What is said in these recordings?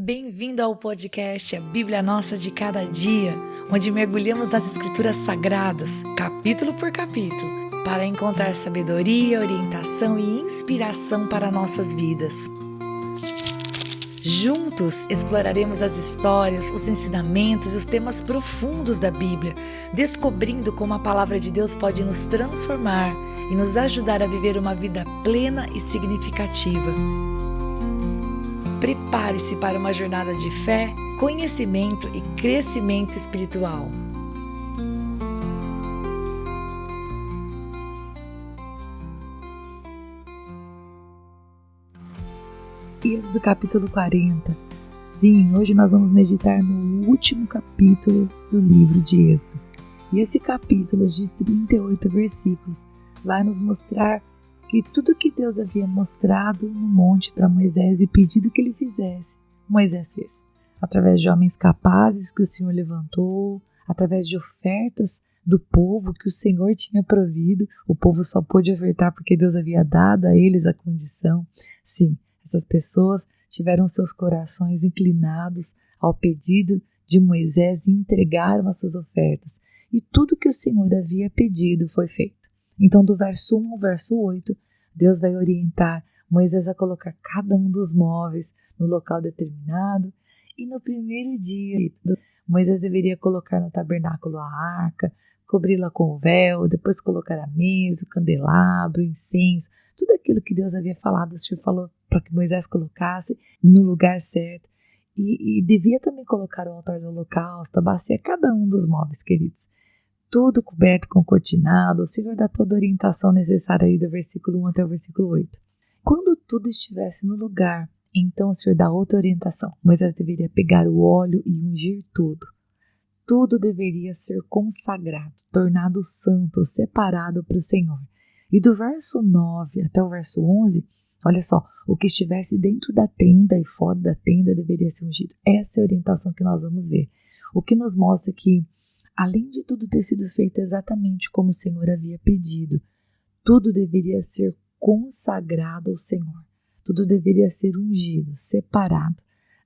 Bem-vindo ao podcast A Bíblia Nossa de Cada Dia, onde mergulhamos nas Escrituras Sagradas, capítulo por capítulo, para encontrar sabedoria, orientação e inspiração para nossas vidas. Juntos exploraremos as histórias, os ensinamentos e os temas profundos da Bíblia, descobrindo como a palavra de Deus pode nos transformar e nos ajudar a viver uma vida plena e significativa. Prepare-se para uma jornada de fé, conhecimento e crescimento espiritual. Êxodo capítulo 40. Sim, hoje nós vamos meditar no último capítulo do livro de Êxodo. E esse capítulo de 38 versículos vai nos mostrar que tudo que Deus havia mostrado no monte para Moisés e pedido que ele fizesse, Moisés fez. Através de homens capazes que o Senhor levantou, através de ofertas do povo que o Senhor tinha provido, o povo só pôde ofertar porque Deus havia dado a eles a condição. Sim, essas pessoas tiveram seus corações inclinados ao pedido de Moisés e entregaram as suas ofertas. E tudo que o Senhor havia pedido foi feito. Então, do verso 1 ao verso 8, Deus vai orientar Moisés a colocar cada um dos móveis no local determinado. E no primeiro dia, Moisés deveria colocar no tabernáculo a arca, cobri-la com o véu, depois colocar a mesa, o candelabro, o incenso, tudo aquilo que Deus havia falado, o Senhor falou para que Moisés colocasse no lugar certo. E devia também colocar o altar do holocausto, a bacia, cada um dos móveis, queridos. Tudo coberto com cortinado, o Senhor dá toda a orientação necessária aí do versículo 1 até o versículo 8. Quando tudo estivesse no lugar, então o Senhor dá outra orientação. Moisés deveria pegar o óleo e ungir tudo. Tudo deveria ser consagrado, tornado santo, separado para o Senhor. E do verso 9 até o verso 11, olha só, o que estivesse dentro da tenda e fora da tenda deveria ser ungido. Essa é a orientação que nós vamos ver. O que nos mostra que, além de tudo ter sido feito exatamente como o Senhor havia pedido, tudo deveria ser consagrado ao Senhor. Tudo deveria ser ungido, separado.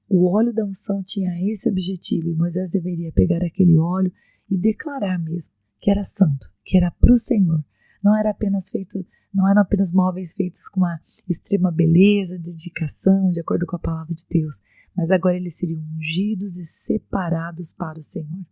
O óleo da unção tinha esse objetivo e Moisés deveria pegar aquele óleo e declarar mesmo que era santo, que era para o Senhor. Não eram apenas móveis feitos com uma extrema beleza, dedicação, de acordo com a palavra de Deus, mas agora eles seriam ungidos e separados para o Senhor.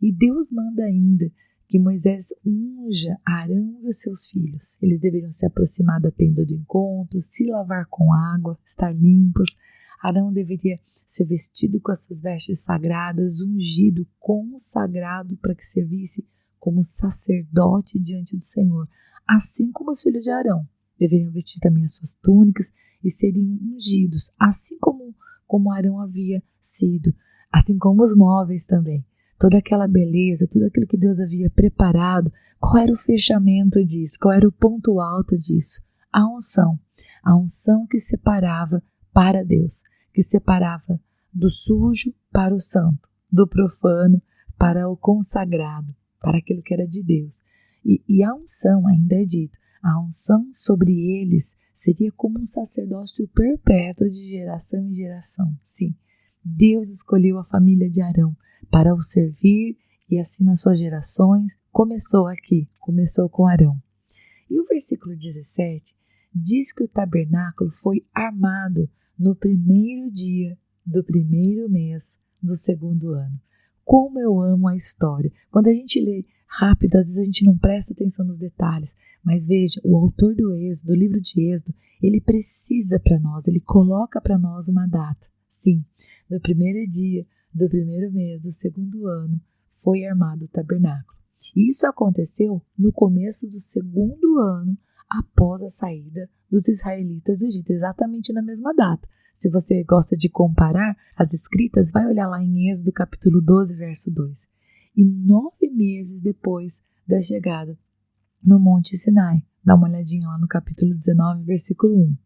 E Deus manda ainda que Moisés unja Arão e os seus filhos. Eles deveriam se aproximar da tenda do encontro, se lavar com água, estar limpos. Arão deveria ser vestido com as suas vestes sagradas, ungido, consagrado para que servisse como sacerdote diante do Senhor. Assim como os filhos de Arão deveriam vestir também as suas túnicas e seriam ungidos, assim como Arão havia sido, assim como os móveis também. Toda aquela beleza, tudo aquilo que Deus havia preparado, qual era o fechamento disso? Qual era o ponto alto disso? A unção que separava para Deus, que separava do sujo para o santo, do profano para o consagrado, para aquilo que era de Deus. E a unção, ainda é dito, a unção sobre eles seria como um sacerdócio perpétuo de geração em geração. Sim, Deus escolheu a família de Arão para o servir e assim nas suas gerações começou com Arão. E o versículo 17 diz que o tabernáculo foi armado no primeiro dia do primeiro mês do segundo ano. Como eu amo a história! Quando a gente lê rápido, às vezes a gente não presta atenção nos detalhes, mas veja, o autor do Êxodo, do livro de Êxodo, ele precisa para nós, ele coloca para nós uma data. Sim, no primeiro dia do primeiro mês do segundo ano foi armado o tabernáculo. E isso aconteceu no começo do segundo ano após a saída dos israelitas do Egito, exatamente na mesma data. Se você gosta de comparar as escritas, vai olhar lá em Êxodo capítulo 12, verso 2. E 9 meses depois da chegada no Monte Sinai, dá uma olhadinha lá no capítulo 19, versículo 1.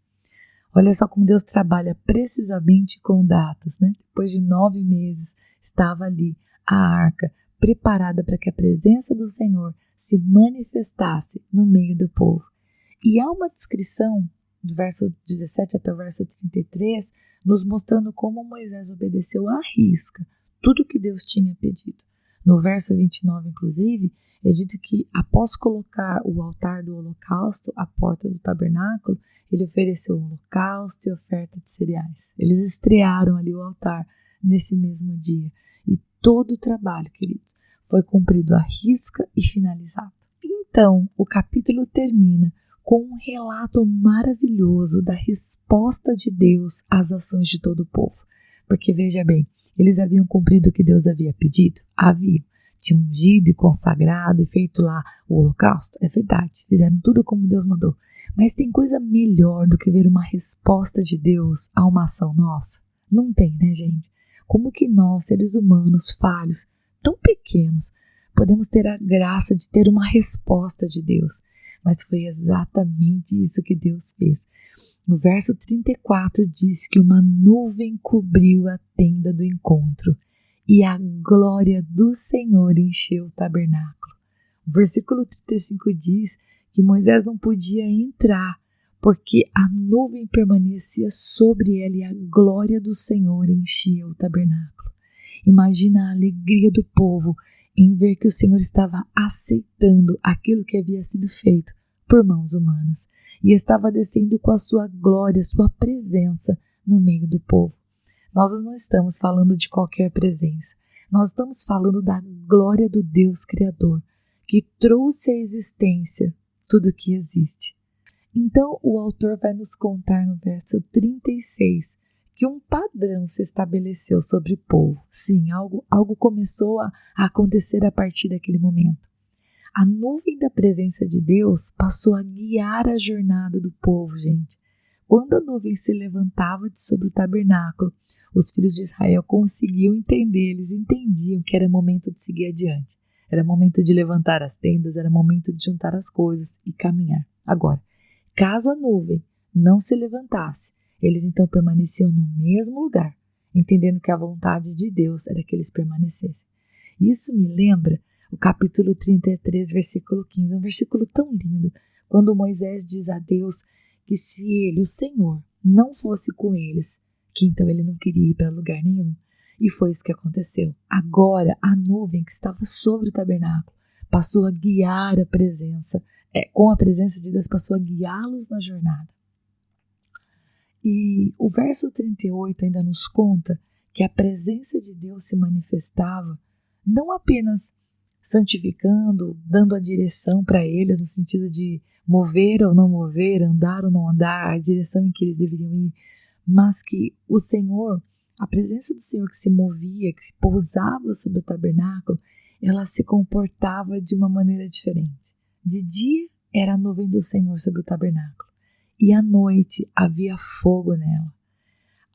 Olha só como Deus trabalha precisamente com datas, né? Depois de 9 meses estava ali a arca preparada para que a presença do Senhor se manifestasse no meio do povo. E há uma descrição do verso 17 até o verso 33, nos mostrando como Moisés obedeceu à risca tudo que Deus tinha pedido. No verso 29, inclusive, é dito que após colocar o altar do holocausto à porta do tabernáculo, ele ofereceu um holocausto e oferta de cereais. Eles estrearam ali o altar nesse mesmo dia. E todo o trabalho, queridos, foi cumprido à risca e finalizado. Então, o capítulo termina com um relato maravilhoso da resposta de Deus às ações de todo o povo. Porque, veja bem, eles haviam cumprido o que Deus havia pedido? Haviam. Tinham ungido e consagrado e feito lá o holocausto? É verdade, fizeram tudo como Deus mandou. Mas tem coisa melhor do que ver uma resposta de Deus a uma ação nossa? Não tem, né, gente? Como que nós, seres humanos falhos, tão pequenos, podemos ter a graça de ter uma resposta de Deus? Mas foi exatamente isso que Deus fez. No verso 34 diz que uma nuvem cobriu a tenda do encontro e a glória do Senhor encheu o tabernáculo. O versículo 35 diz que Moisés não podia entrar porque a nuvem permanecia sobre ela e a glória do Senhor enchia o tabernáculo. Imagina a alegria do povo em ver que o Senhor estava aceitando aquilo que havia sido feito por mãos humanas e estava descendo com a sua glória, sua presença no meio do povo. Nós não estamos falando de qualquer presença, nós estamos falando da glória do Deus Criador, que trouxe à existência tudo o que existe. Então o autor vai nos contar no verso 36 que um padrão se estabeleceu sobre o povo. Sim, algo começou a acontecer a partir daquele momento. A nuvem da presença de Deus passou a guiar a jornada do povo, gente. Quando a nuvem se levantava de sobre o tabernáculo, os filhos de Israel conseguiam entender, eles entendiam que era momento de seguir adiante. Era momento de levantar as tendas, era momento de juntar as coisas e caminhar. Agora, caso a nuvem não se levantasse, eles então permaneciam no mesmo lugar, entendendo que a vontade de Deus era que eles permanecessem. Isso me lembra o capítulo 33, versículo 15, um versículo tão lindo, quando Moisés diz a Deus que se ele, o Senhor, não fosse com eles, que então ele não queria ir para lugar nenhum. E foi isso que aconteceu. Agora, a nuvem que estava sobre o tabernáculo passou a guiar a presença, com a presença de Deus, passou a guiá-los na jornada. E o verso 38 ainda nos conta que a presença de Deus se manifestava não apenas santificando, dando a direção para eles no sentido de mover ou não mover, andar ou não andar, a direção em que eles deveriam ir, mas que o Senhor, a presença do Senhor que se movia, que se pousava sobre o tabernáculo, ela se comportava de uma maneira diferente. De dia era a nuvem do Senhor sobre o tabernáculo e à noite havia fogo nela.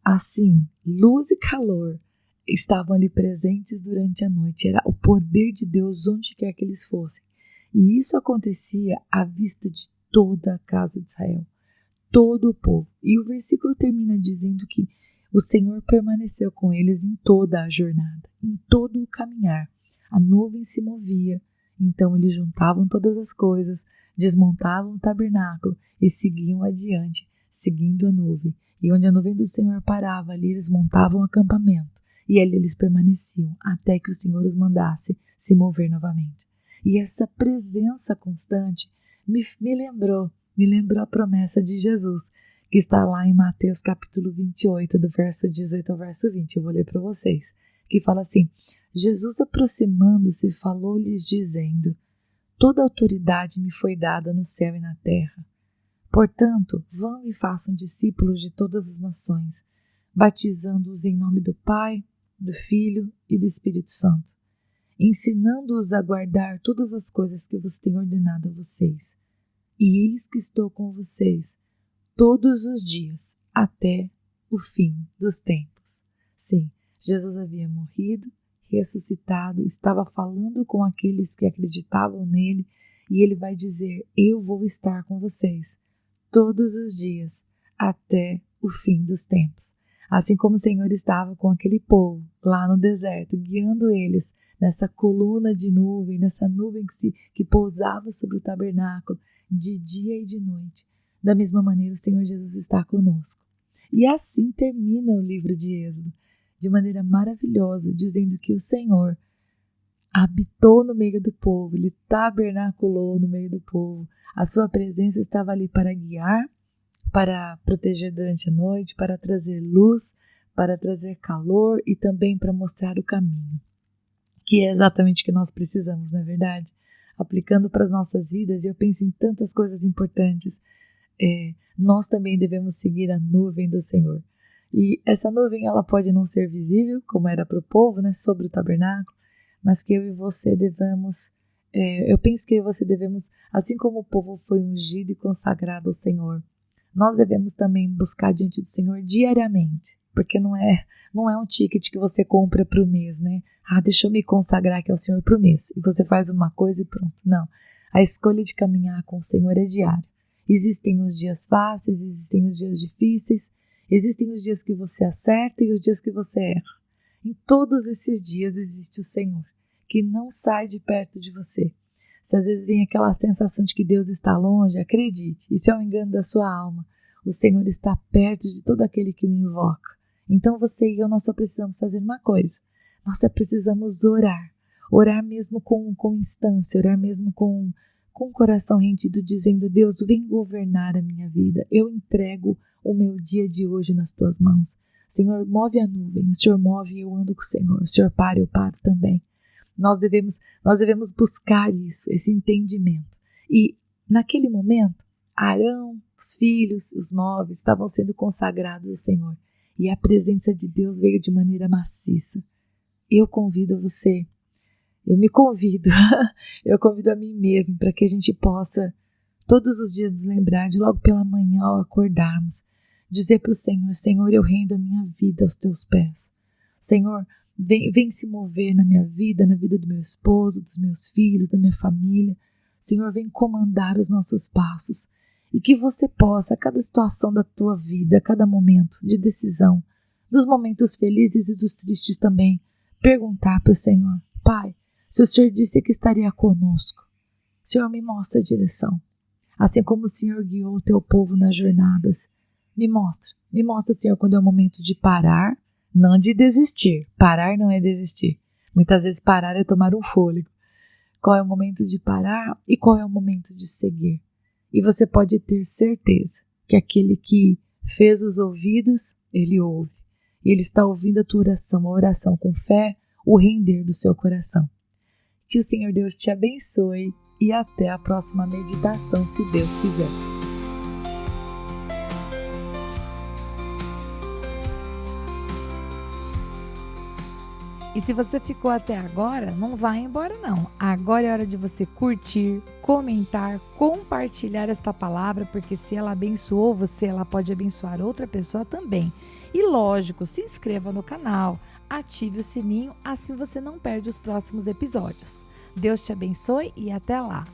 Assim, luz e calor estavam ali presentes durante a noite. Era o poder de Deus onde quer que eles fossem. E isso acontecia à vista de toda a casa de Israel, todo o povo. E o versículo termina dizendo que o Senhor permaneceu com eles em toda a jornada, em todo o caminhar. A nuvem se movia, então eles juntavam todas as coisas, desmontavam o tabernáculo e seguiam adiante, seguindo a nuvem. E onde a nuvem do Senhor parava, ali eles montavam um acampamento. E ali eles permaneciam até que o Senhor os mandasse se mover novamente. E essa presença constante me lembrou a promessa de Jesus, que está lá em Mateus capítulo 28, do verso 18 ao verso 20. Eu vou ler para vocês, que fala assim: Jesus, aproximando-se, falou-lhes dizendo: toda autoridade me foi dada no céu e na terra. Portanto, vão e façam discípulos de todas as nações, batizando-os em nome do Pai, do Filho e do Espírito Santo, ensinando-os a guardar todas as coisas que vos tenho ordenado a vocês. E eis que estou com vocês todos os dias, até o fim dos tempos. Sim, Jesus havia morrido, ressuscitado, estava falando com aqueles que acreditavam nele, e ele vai dizer: eu vou estar com vocês todos os dias, até o fim dos tempos. Assim como o Senhor estava com aquele povo lá no deserto, guiando eles nessa coluna de nuvem, nessa nuvem que pousava sobre o tabernáculo de dia e de noite. Da mesma maneira, o Senhor Jesus está conosco. E assim termina o livro de Êxodo, de maneira maravilhosa, dizendo que o Senhor habitou no meio do povo, Ele tabernaculou no meio do povo. A sua presença estava ali para guiar, para proteger durante a noite, para trazer luz, para trazer calor e também para mostrar o caminho, que é exatamente o que nós precisamos, não é verdade? Aplicando para as nossas vidas, e eu penso em tantas coisas importantes, nós também devemos seguir a nuvem do Senhor. E essa nuvem, ela pode não ser visível, como era para o povo, né, sobre o tabernáculo, mas que eu e você devemos, eu penso que eu e você devemos, assim como o povo foi ungido e consagrado ao Senhor, nós devemos também buscar diante do Senhor diariamente, porque não é um ticket que você compra para o mês, né? Deixa eu me consagrar aqui ao Senhor para o mês, e você faz uma coisa e pronto. Não, a escolha de caminhar com o Senhor é diária. Existem os dias fáceis, existem os dias difíceis, existem os dias que você acerta e os dias que você erra. Em todos esses dias existe o Senhor, que não sai de perto de você. Se às vezes vem aquela sensação de que Deus está longe, acredite, isso é um engano da sua alma. O Senhor está perto de todo aquele que o invoca. Então você e eu, nós só precisamos fazer uma coisa. Nós só precisamos orar. Orar mesmo com instância, orar mesmo com o coração rendido, dizendo: Deus, vem governar a minha vida. Eu entrego o meu dia de hoje nas tuas mãos. Senhor, move a nuvem. O Senhor move e eu ando com o Senhor. O Senhor para e eu paro também. Nós devemos buscar isso, esse entendimento. E naquele momento, Arão, os filhos, os móveis estavam sendo consagrados ao Senhor. E a presença de Deus veio de maneira maciça. Eu convido você, eu me convido, eu convido a mim mesmo para que a gente possa todos os dias nos lembrar de logo pela manhã ao acordarmos, dizer para o Senhor: Senhor, eu rendo a minha vida aos teus pés. Senhor, vem se mover na minha vida, na vida do meu esposo, dos meus filhos, da minha família. Senhor, vem comandar os nossos passos. E que você possa, a cada situação da tua vida, a cada momento de decisão, dos momentos felizes e dos tristes também, perguntar para o Senhor: Pai, se o Senhor disse que estaria conosco, Senhor, me mostra a direção. Assim como o Senhor guiou o teu povo nas jornadas, me mostra, Senhor, quando é o momento de parar, não de desistir. Parar não é desistir. Muitas vezes parar é tomar um fôlego. Qual é o momento de parar e qual é o momento de seguir? E você pode ter certeza que aquele que fez os ouvidos, ele ouve. E ele está ouvindo a tua oração, a oração com fé, o render do seu coração. Que o Senhor Deus te abençoe e até a próxima meditação, se Deus quiser. E se você ficou até agora, não vai embora não. Agora é hora de você curtir, comentar, compartilhar esta palavra, porque se ela abençoou você, ela pode abençoar outra pessoa também. E lógico, se inscreva no canal, ative o sininho, assim você não perde os próximos episódios. Deus te abençoe e até lá!